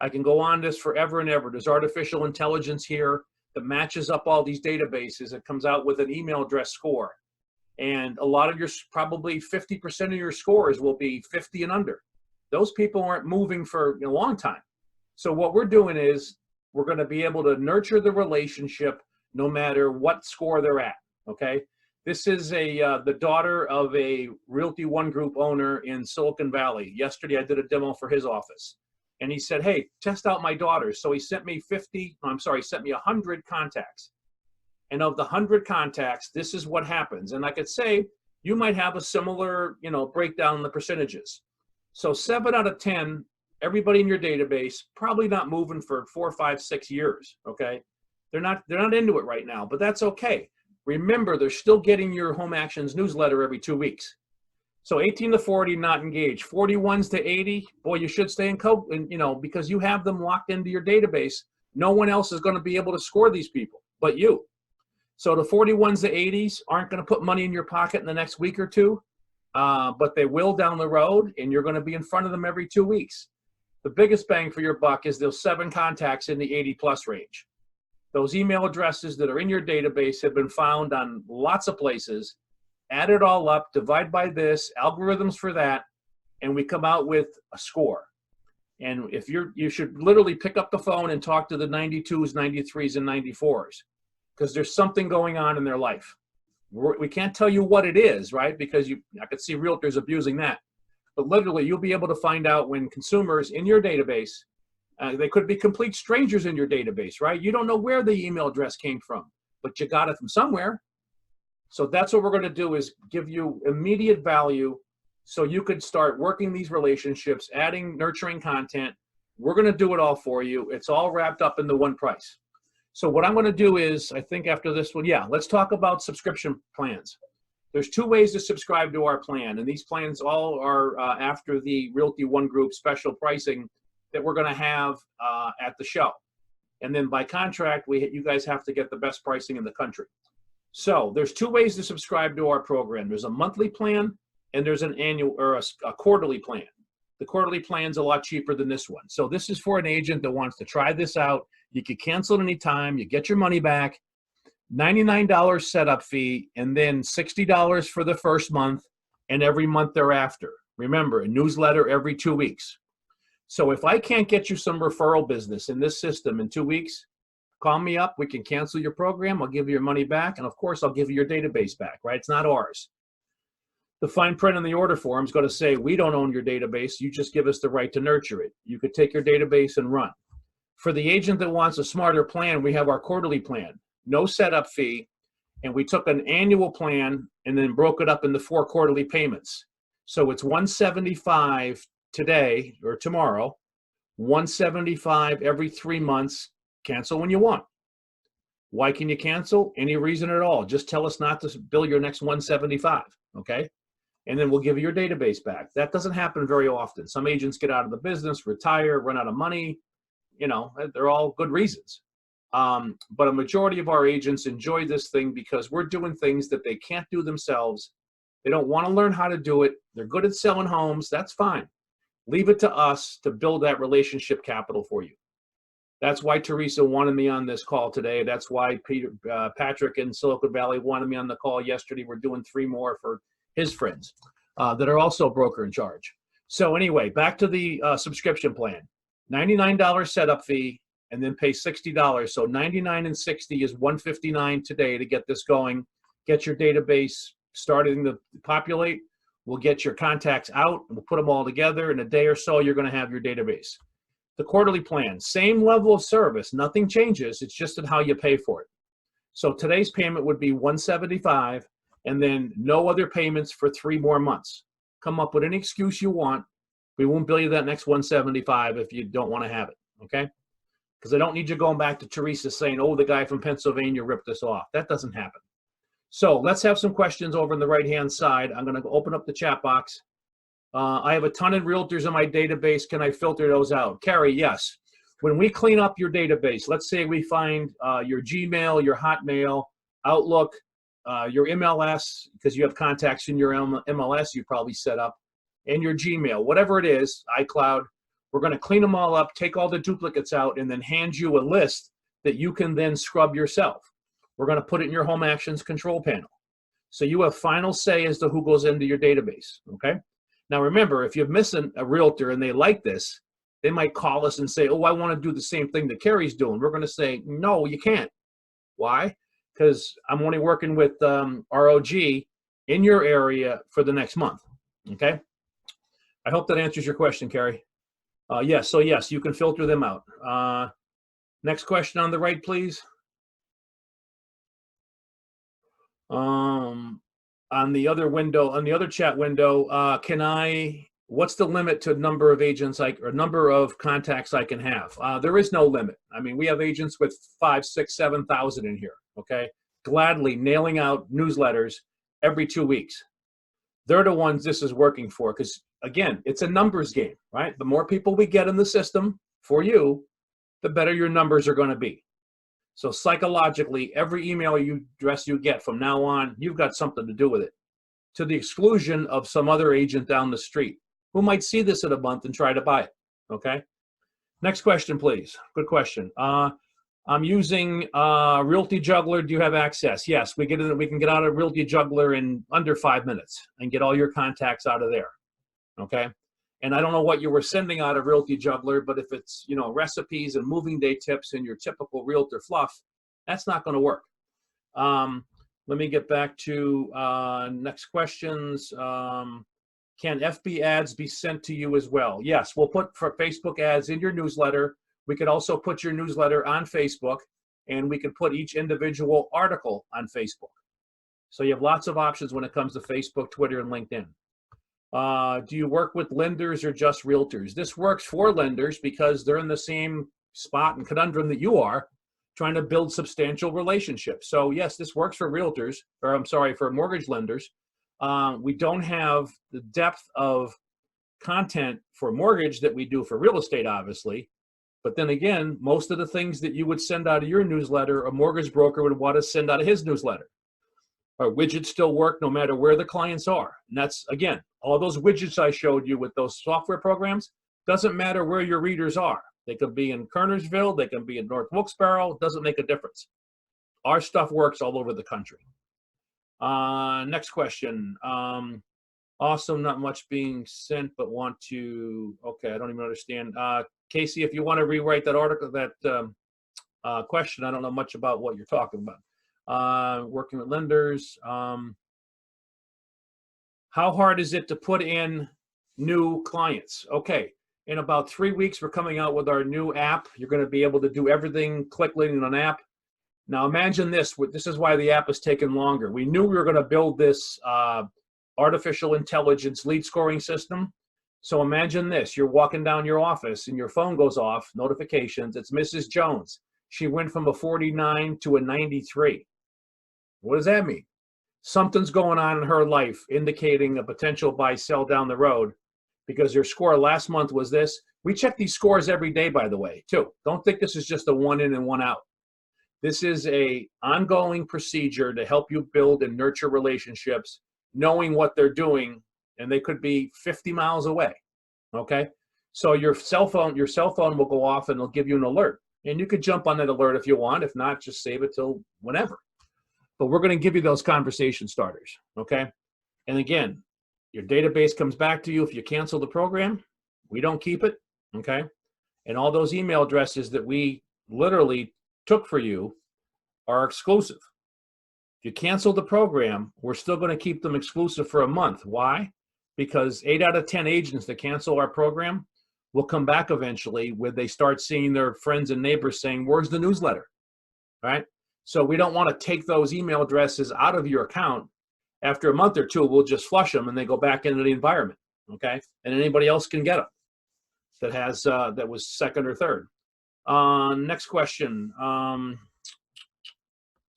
I can go on this forever and ever. There's artificial intelligence here that matches up all these databases. It comes out with an email address score. And a lot of your, probably 50% of your scores will be 50 and under. Those people aren't moving for a long time. So what we're doing is we're going to be able to nurture the relationship no matter what score they're at, okay? This is the daughter of a Realty One Group owner in Silicon Valley. Yesterday, I did a demo for his office. And he said, hey, test out my daughter. So he sent me 100 contacts. And of the 100 contacts, this is what happens. And I could say, you might have a similar, breakdown in the percentages. So 7 out of 10, everybody in your database, probably not moving for 4, 5, 6 years, okay? They're not into it right now, but that's okay. Remember, they're still getting your Home Actions newsletter every 2 weeks. So 18 to 40, not engaged. 41s to 80, boy, you should stay in because you have them locked into your database. No one else is going to be able to score these people but you. So the 41s to 80s aren't going to put money in your pocket in the next week or two, but they will down the road, and you're going to be in front of them every 2 weeks. The biggest bang for your buck is those 7 contacts in the 80+ range. Those email addresses that are in your database have been found on lots of places. Add it all up, divide by this, algorithms for that, and we come out with a score. And if you should literally pick up the phone and talk to the 92s, 93s, and 94s, because there's something going on in their life. We can't tell you what it is, right? Because I could see realtors abusing that. But literally, you'll be able to find out when consumers in your database, they could be complete strangers in your database, right? You don't know where the email address came from, but you got it from somewhere. So that's what we're going to do, is give you immediate value so you could start working these relationships, adding nurturing content. We're going to do it all for you. It's all wrapped up in the one price. So what I'm going to do is, I think after this one, let's talk about subscription plans. There's 2 ways to subscribe to our plan, and these plans all are after the Realty One Group special pricing that we're going to have at the show. And then by contract, you guys have to get the best pricing in the country. So there's two ways to subscribe to our program. There's a monthly plan and there's an annual or a quarterly plan. The quarterly plan's a lot cheaper than this one. So this is for an agent that wants to try this out. You can cancel at any time. You get your money back. $99 setup fee, and then $60 for the first month and every month thereafter. Remember, a newsletter every 2 weeks. So if I can't get you some referral business in this system in 2 weeks, call me up. We can cancel your program. I'll give you your money back. And of course, I'll give you your database back, right? It's not ours. The fine print on the order form is going to say, we don't own your database. You just give us the right to nurture it. You could take your database and run. For the agent that wants a smarter plan, we have our quarterly plan. No setup fee. And we took an annual plan and then broke it up into 4 quarterly payments. So it's $175 today or tomorrow, $175 every 3 months. Cancel when you want. Why can you cancel? Any reason at all. Just tell us not to bill your next $175, okay? And then we'll give you your database back. That doesn't happen very often. Some agents get out of the business, retire, run out of money. You know, they're all good reasons. But a majority of our agents enjoy this thing because we're doing things that they can't do themselves. They don't want to learn how to do it. They're good at selling homes. That's fine. Leave it to us to build that relationship capital for you. That's why Teresa wanted me on this call today. That's why Patrick in Silicon Valley wanted me on the call yesterday. We're doing 3 more for his friends that are also broker in charge. So anyway, back to the subscription plan. $99 setup fee, and then pay $60. So $99 and $60 is $159 today to get this going. Get your database starting to populate. We'll get your contacts out and we'll put them all together. In a day or so, you're going to have your database. The quarterly plan, same level of service, nothing changes. It's just in how you pay for it. So today's payment would be $175 and then no other payments for 3 more months. Come up with any excuse you want. We won't bill you that next $175 if you don't want to have it, okay? Because I don't need you going back to Teresa saying, oh, the guy from Pennsylvania ripped us off. That doesn't happen. So let's have some questions over on the right-hand side. I'm going to open up the chat box. I have a ton of realtors in my database. Can I filter those out? Carrie, yes. When we clean up your database, let's say we find your Gmail, your Hotmail, Outlook, your MLS, because you have contacts in your MLS you probably set up, and your Gmail, whatever it is, iCloud. We're going to clean them all up, take all the duplicates out, and then hand you a list that you can then scrub yourself. We're going to put it in your home actions control panel. So you have final say as to who goes into your database, okay? Now remember, if you're missing a realtor and they like this, they might call us and say, oh, I want to do the same thing that Carrie's doing. We're going to say, no, you can't. Why? Because I'm only working with ROG in your area for the next month, okay? I hope that answers your question, Carrie. Yes, so yes, you can filter them out. Next question on the right, please. On the other window, on the other chat window, what's the limit to number of agents or number of contacts I can have? There is no limit. I mean, we have agents with 5, 6, 7,000 in here, okay? Gladly nailing out newsletters every 2 weeks. They're the ones this is working for because, again, it's a numbers game, right? The more people we get in the system for you, the better your numbers are going to be. So psychologically, every email address you get from now on, you've got something to do with it, to the exclusion of some other agent down the street who might see this in a month and try to buy it, okay? Next question, please. Good question. I'm using Realty Juggler. Do you have access? Yes, we can get out of Realty Juggler in under 5 minutes and get all your contacts out of there, okay? And I don't know what you were sending out of Realty Juggler, but if it's, you know, recipes and moving day tips and your typical realtor fluff, that's not going to work. Let me get back to next questions. Can FB ads be sent to you as well? Yes, we'll put for Facebook ads in your newsletter. We could also put your newsletter on Facebook, and we could put each individual article on Facebook. So you have lots of options when it comes to Facebook, Twitter, and LinkedIn. Do you work with lenders or just realtors? This works for lenders because they're in the same spot and conundrum that you are, trying to build substantial relationships. So yes, this works for realtors, or I'm sorry, for mortgage lenders. We don't have the depth of content for mortgage that we do for real estate, obviously. But then again, most of the things that you would send out of your newsletter, a mortgage broker would want to send out of his newsletter. Our widgets still work no matter where the clients are. And that's, again, all those widgets I showed you with those software programs, doesn't matter where your readers are. They could be in Kernersville, they can be in North Wilkes-Barre, doesn't make a difference. Our stuff works all over the country. Next question. Awesome, not much being sent, but want to, okay, I don't even understand. Casey, if you want to rewrite that article, that question, I don't know much about what you're talking about. Working with lenders. How hard is it to put in new clients? Okay, in about 3 weeks, we're coming out with our new app. You're going to be able to do everything, click in an app. Now imagine this, this is why the app has taken longer. We knew we were going to build this artificial intelligence lead scoring system. So imagine this, you're walking down your office and your phone goes off, notifications, it's Mrs. Jones. She went from a 49 to a 93. What does that mean? Something's going on in her life indicating a potential buy sell down the road because your score last month was this. We check these scores every day, by the way, too. Don't think this is just a one in and one out. This is a ongoing procedure to help you build and nurture relationships, knowing what they're doing, and they could be 50 miles away, okay? So your cell phone will go off and it'll give you an alert. And you could jump on that alert if you want. If not, just save it till whenever. But we're gonna give you those conversation starters, okay? And again, your database comes back to you if you cancel the program. We don't keep it, okay? And all those email addresses that we literally took for you are exclusive. If you cancel the program, we're still going to keep them exclusive for a month. Why? Because 8 out of 10 agents that cancel our program will come back eventually when they start seeing their friends and neighbors saying, where's the newsletter? All right? So we don't want to take those email addresses out of your account. After a month or two, we'll just flush them and they go back into the environment, okay? And anybody else can get them that has that was second or third. Next question.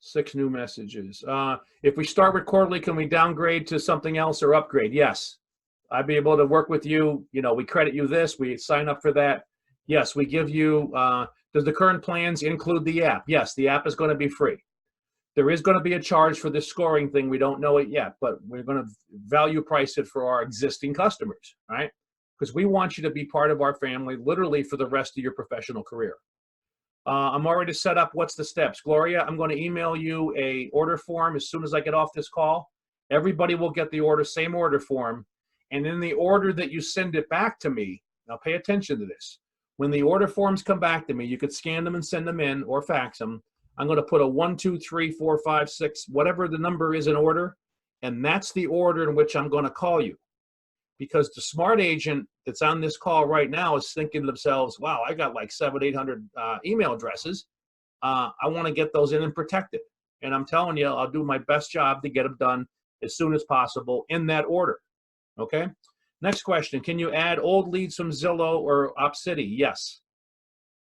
6 new messages. If we start with quarterly, can we downgrade to something else or upgrade? Yes. I'd be able to work with you. You know, we credit you this. We sign up for that. Yes, we give you, does the current plans include the app? Yes, the app is going to be free. There is going to be a charge for this scoring thing. We don't know it yet, but we're going to value price it for our existing customers, right? Because we want you to be part of our family literally for the rest of your professional career. I'm already set up. What's the steps? Gloria, I'm going to email you a order form as soon as I get off this call. Everybody will get the order, same order form. And in the order that you send it back to me, now pay attention to this. When the order forms come back to me, you could scan them and send them in or fax them. I'm going to put a 1, 2, 3, 4, 5, 6, whatever the number is in order. And that's the order in which I'm going to call you. Because the smart agent that's on this call right now is thinking to themselves, wow, I got like 700, 800 email addresses. I want to get those in and protected. And I'm telling you, I'll do my best job to get them done as soon as possible in that order. Okay. Next question. Can you add old leads from Zillow or OpCity? Yes.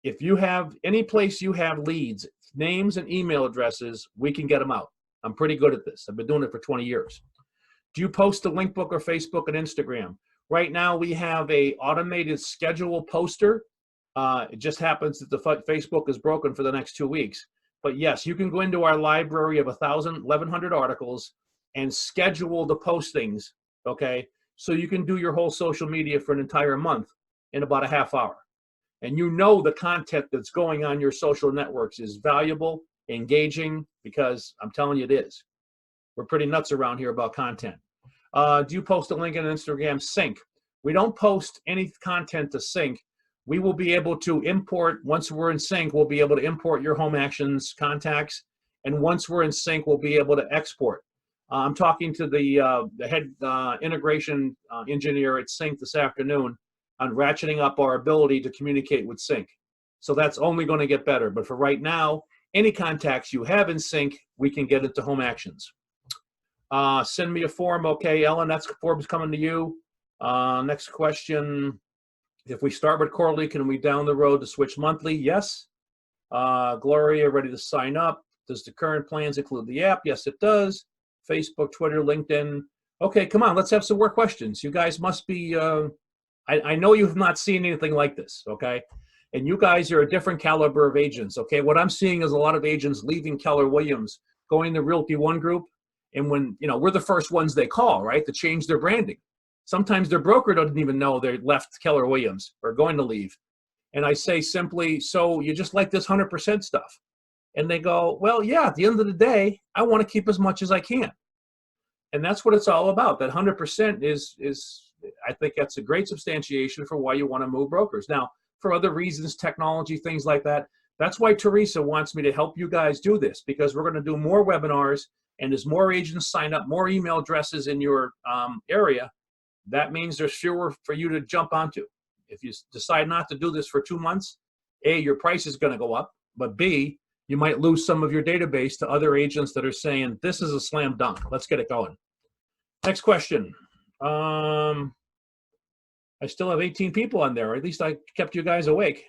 If you have any place you have leads, names and email addresses, we can get them out. I'm pretty good at this. I've been doing it for 20 years. Do you post to Linkbook or Facebook and Instagram? Right now, we have a automated schedule poster. It just happens that the Facebook is broken for the next 2 weeks. But yes, you can go into our library of 1,100 articles and schedule the postings, okay? So you can do your whole social media for an entire month in about a half hour. And you know the content that's going on your social networks is valuable, engaging, because I'm telling you it is. We're pretty nuts around here about content. Do you post a link on Instagram? Sync. We don't post any content to sync. We will be able to import, once we're in sync, we'll be able to import your home actions contacts. And once we're in sync, we'll be able to export. I'm talking to the head integration engineer at Sync this afternoon on ratcheting up our ability to communicate with Sync. So that's only going to get better. But for right now, any contacts you have in Sync, we can get into home actions. Send me a form. Okay, Ellen, that's form's coming to you. Next question. If we start with quarterly, can we down the road to switch monthly? Yes. Gloria, ready to sign up. Does the current plans include the app? Yes, it does. Facebook, Twitter, LinkedIn. Okay, come on, let's have some more questions. You guys must be I know you've not seen anything like this, okay? And you guys are a different caliber of agents, okay? What I'm seeing is a lot of agents leaving Keller Williams, going to Realty One Group, and when, you know, we're the first ones they call, right, to change their branding. Sometimes their broker doesn't even know they left Keller Williams or going to leave. And I say simply, so you just like this 100% stuff? And they go, well, yeah, at the end of the day, I want to keep as much as I can. And that's what it's all about. That 100% is I think that's a great substantiation for why you want to move brokers. Now, for other reasons, technology, things like that, that's why Teresa wants me to help you guys do this, because we're going to do more webinars, and as more agents sign up, more email addresses in your area, that means there's fewer for you to jump onto. If you decide not to do this for 2 months, A, your price is going to go up, but B, you might lose some of your database to other agents that are saying, this is a slam dunk, let's get it going. Next question. I still have 18 people on there, or at least I kept you guys awake.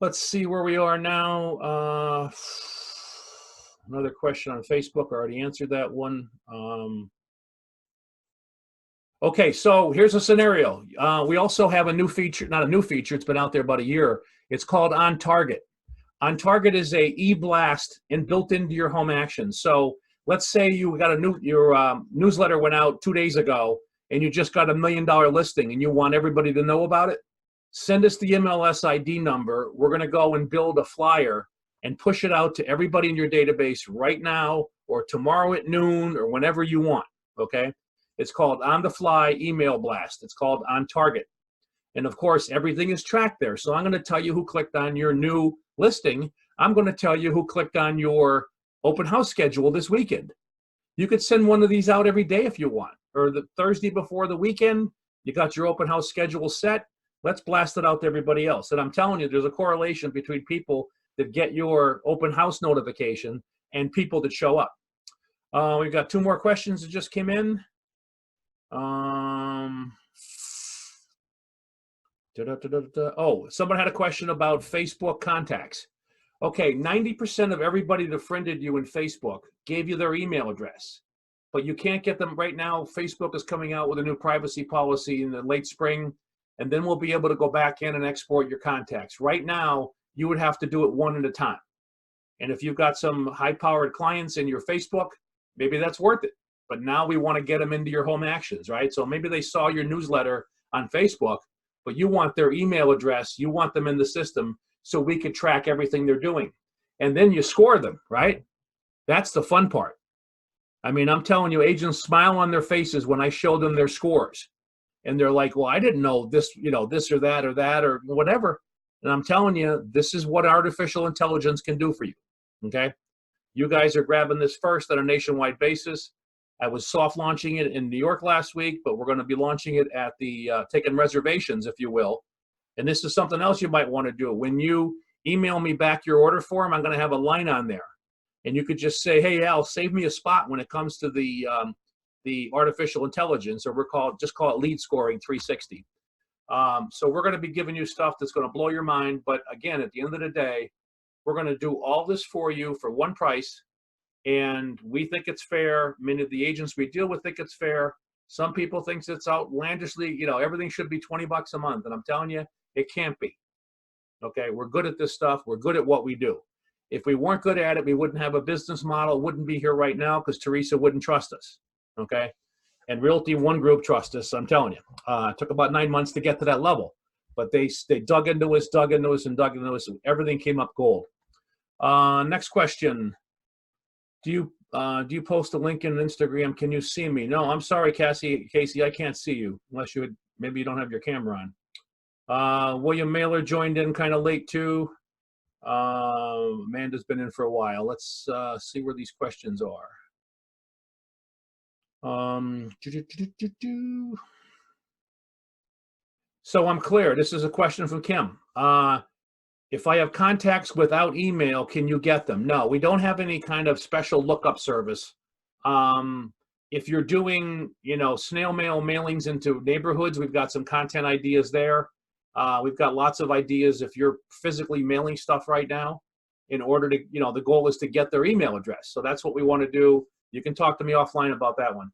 Let's see where we are now. Another question on Facebook. I already answered that one. Okay, so here's a scenario. We also have a new feature, not a new feature, it's been out there about a year. It's called On Target. On Target is a e-blast and built into your home action. So let's say you got your newsletter went out 2 days ago, and you just got $1 million listing and you want everybody to know about it. Send us the MLS ID number. We're going to go and build a flyer and push it out to everybody in your database right now or tomorrow at noon or whenever you want, okay? It's called On the Fly Email Blast. It's called On Target. And of course, everything is tracked there. So I'm going to tell you who clicked on your new listing. I'm going to tell you who clicked on your open house schedule this weekend. You could send one of these out every day if you want, or the Thursday before the weekend, you got your open house schedule set. Let's blast it out to everybody else. And I'm telling you, there's a correlation between people that get your open house notification and people that show up. We've got 2 more questions that just came in. Oh, someone had a question about Facebook contacts. Okay, 90% of everybody that friended you in Facebook gave you their email address, but you can't get them right now. Facebook is coming out with a new privacy policy in the late spring, and then we'll be able to go back in and export your contacts. Right now, you would have to do it one at a time. And if you've got some high-powered clients in your Facebook, maybe that's worth it. But now we want to get them into your home actions, right? So maybe they saw your newsletter on Facebook, but you want their email address, you want them in the system so we could track everything they're doing. And then you score them, right? That's the fun part. I mean, I'm telling you, agents smile on their faces when I show them their scores. And they're like, well, I didn't know this, you know, this or that or whatever. And I'm telling you, this is what artificial intelligence can do for you, okay? You guys are grabbing this first on a nationwide basis. I was soft launching it in New York last week, but we're going to be launching it at the taking reservations, if you will. And this is something else you might want to do. When you email me back your order form, I'm going to have a line on there. And you could just say, hey, Al, save me a spot when it comes to the artificial intelligence, or just call it lead scoring 360. So we're going to be giving you stuff that's going to blow your mind. But again, at the end of the day, we're going to do all this for you for one price. And we think it's fair. Many of the agents we deal with think it's fair. Some people think it's outlandishly, you know, everything should be $20 a month. And I'm telling you, it can't be. Okay, we're good at this stuff. We're good at what we do. If we weren't good at it, we wouldn't have a business model, wouldn't be here right now because Teresa wouldn't trust us. Okay, and Realty One Group trusts us. I'm telling you, it took about 9 months to get to that level, but they dug into us, and everything came up gold. Next question. Do you post a link in Instagram? Can you see me? No, I'm sorry, Casey, I can't see you unless maybe you don't have your camera on. William Mailer joined in kind of late too. Amanda's been in for a while. Let's see where these questions are. So I'm clear. This is a question from Kim. If I have contacts without email, can you get them? No, we don't have any kind of special lookup service. If you're doing, you know, snail mail mailings into neighborhoods, we've got some content ideas there. We've got lots of ideas if you're physically mailing stuff right now in order to, you know, the goal is to get their email address. So that's what we want to do. You can talk to me offline about that one.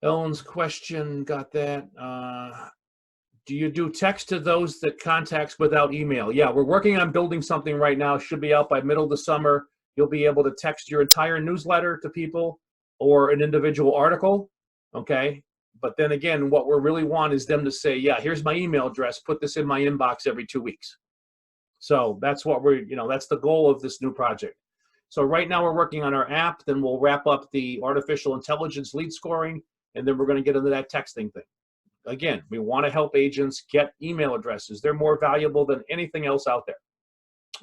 Ellen's question, got that. Do you do text to those that contacts without email? Yeah, we're working on building something right now. Should be out by middle of the summer. You'll be able to text your entire newsletter to people or an individual article, okay? But then again, what we really want is them to say, yeah, here's my email address. Put this in my inbox every 2 weeks. So that's what we're, that's the goal of this new project. So right now we're working on our app. Then we'll wrap up the artificial intelligence lead scoring, and then we're going to get into that texting thing. Again, we want to help agents get email addresses. They're more valuable than anything else out there.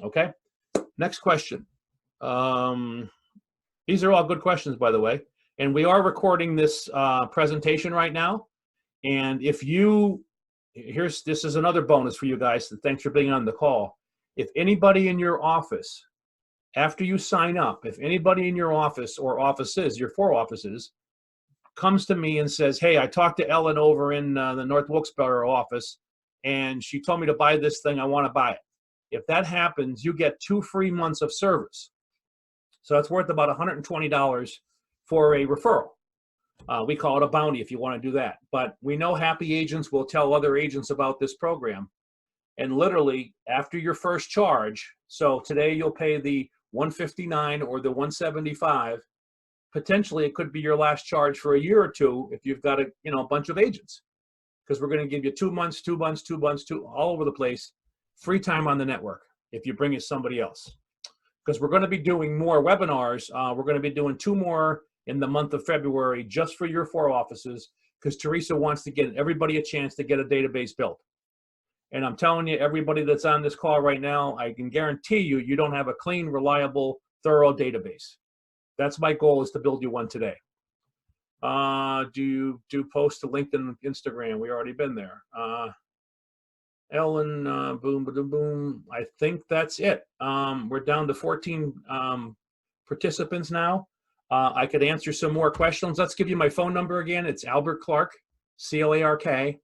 Okay, next question. These are all good questions, by the way. And we are recording this presentation right now. And if you, this is another bonus for you guys. So thanks for being on the call. If anybody in your office, after you sign up, if anybody in your office or offices, your 4 offices, comes to me and says, hey, I talked to Ellen over in the North Wilkes-Barre office, and she told me to buy this thing. I want to buy it. If that happens, you get 2 free months of service. So that's worth about $120 for a referral. We call it a bounty if you want to do that. But we know happy agents will tell other agents about this program. And literally, after your first charge, so today you'll pay the $159 or the $175. Potentially it could be your last charge for a year or 2 if you've got a bunch of agents, because we're going to give you 2 months, 2 months, 2 months, all over the place, free time on the network if you bring it somebody else. Because we're going to be doing more webinars. We're going to be doing 2 more in the month of February just for your 4 offices, because Teresa wants to get everybody a chance to get a database built. And I'm telling you, everybody that's on this call right now, I can guarantee you, you don't have a clean, reliable, thorough database. That's my goal, is to build you one today. Do you post to LinkedIn, Instagram? We already been there. Ellen, boom, boom, boom. I think that's it. We're down to 14 participants now. I could answer some more questions. Let's give you my phone number again. It's Albert Clark, C-L-A-R-K,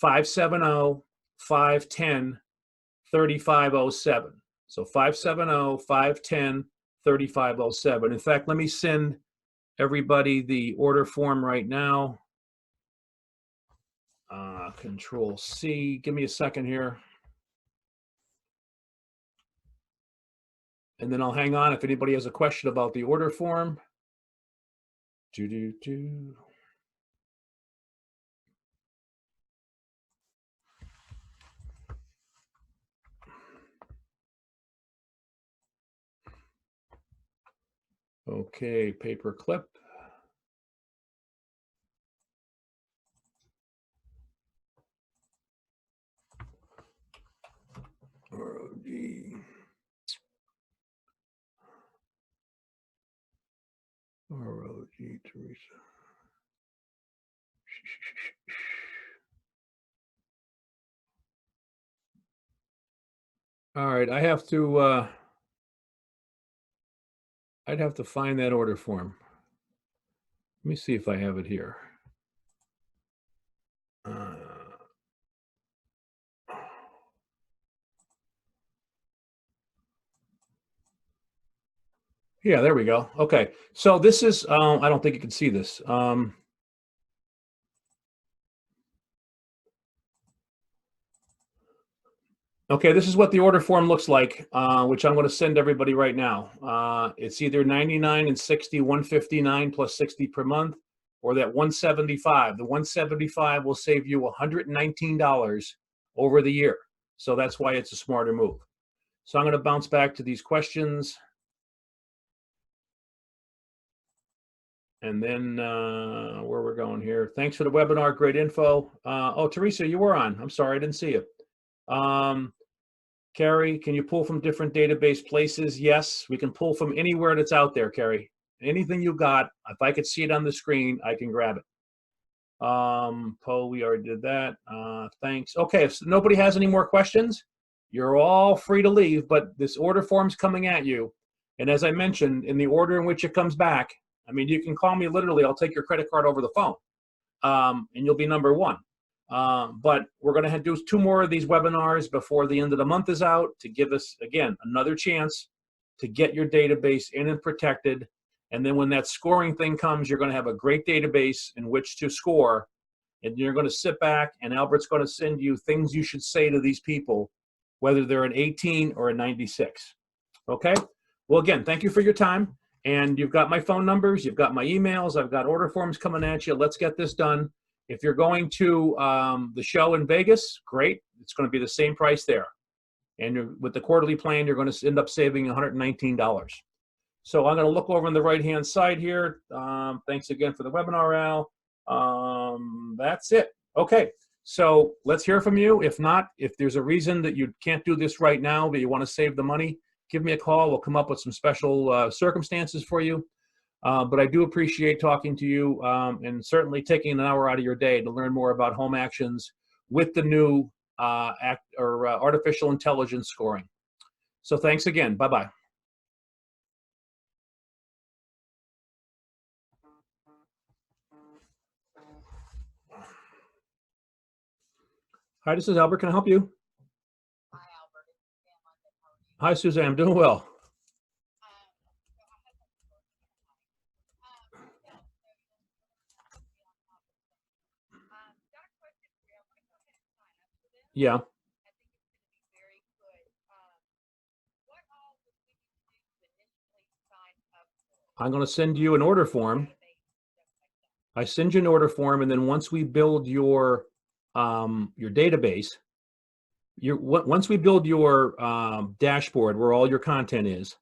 570-510-3507. So 570-510-3507. In fact, let me send everybody the order form right now. Control C. Give me a second here. And then I'll hang on if anybody has a question about the order form. Okay, paper clip. ROG. ROG Teresa. All right, I have to I'd have to find that order form. Let me see if I have it here. Yeah, there we go. Okay, so this is, I don't think you can see this. Okay, this is what the order form looks like, which I'm going to send everybody right now. It's either 99 and 60, 159 plus 60 per month, or that 175. The 175 will save you $119 over the year. So that's why it's a smarter move. So I'm going to bounce back to these questions. And then where we're going here. Thanks for the webinar, great info. Oh, Teresa, you were on. I'm sorry, I didn't see you. Carrie, can you pull from different database places? Yes, we can pull from anywhere that's out there, Carrie. Anything you got, if I could see it on the screen, I can grab it. Poe, we already did that. Thanks. Okay, if nobody has any more questions, you're all free to leave, but this order form's coming at you. And as I mentioned, in the order in which it comes back, I mean, you can call me literally, I'll take your credit card over the phone, and you'll be number 1. But we're going to do 2 more of these webinars before the end of the month is out to give us, again, another chance to get your database in and protected And then when that scoring thing comes, you're going to have a great database in which to score. And you're going to sit back, and Albert's going to send you things you should say to these people, whether they're an 18 or a 96. Okay? Well, again, thank you for your time. And you've got my phone numbers. You've got my emails. I've got order forms coming at you. Let's get this done. If you're going to the show in Vegas, great. It's going to be the same price there. And with the quarterly plan, you're going to end up saving $119. So I'm going to look over on the right-hand side here. Thanks again for the webinar, Al. That's it. Okay, so let's hear from you. If not, if there's a reason that you can't do this right now, but you want to save the money, give me a call. We'll come up with some special circumstances for you. But I do appreciate talking to you and certainly taking an hour out of your day to learn more about home actions with the new artificial intelligence scoring. So thanks again. Bye-bye. Hi, this is Albert. Can I help you? Hi, Albert. It's Sam. How are you? Hi, Suzanne. I'm doing well. Got a question for you. I'm going to go ahead and sign up for this. Yeah. I think it's going to be very good. What all would we need to do to initially sign up for it? I'm going to send you an order form. I send you an order form, and then once we build your database, once we build your dashboard where all your content is,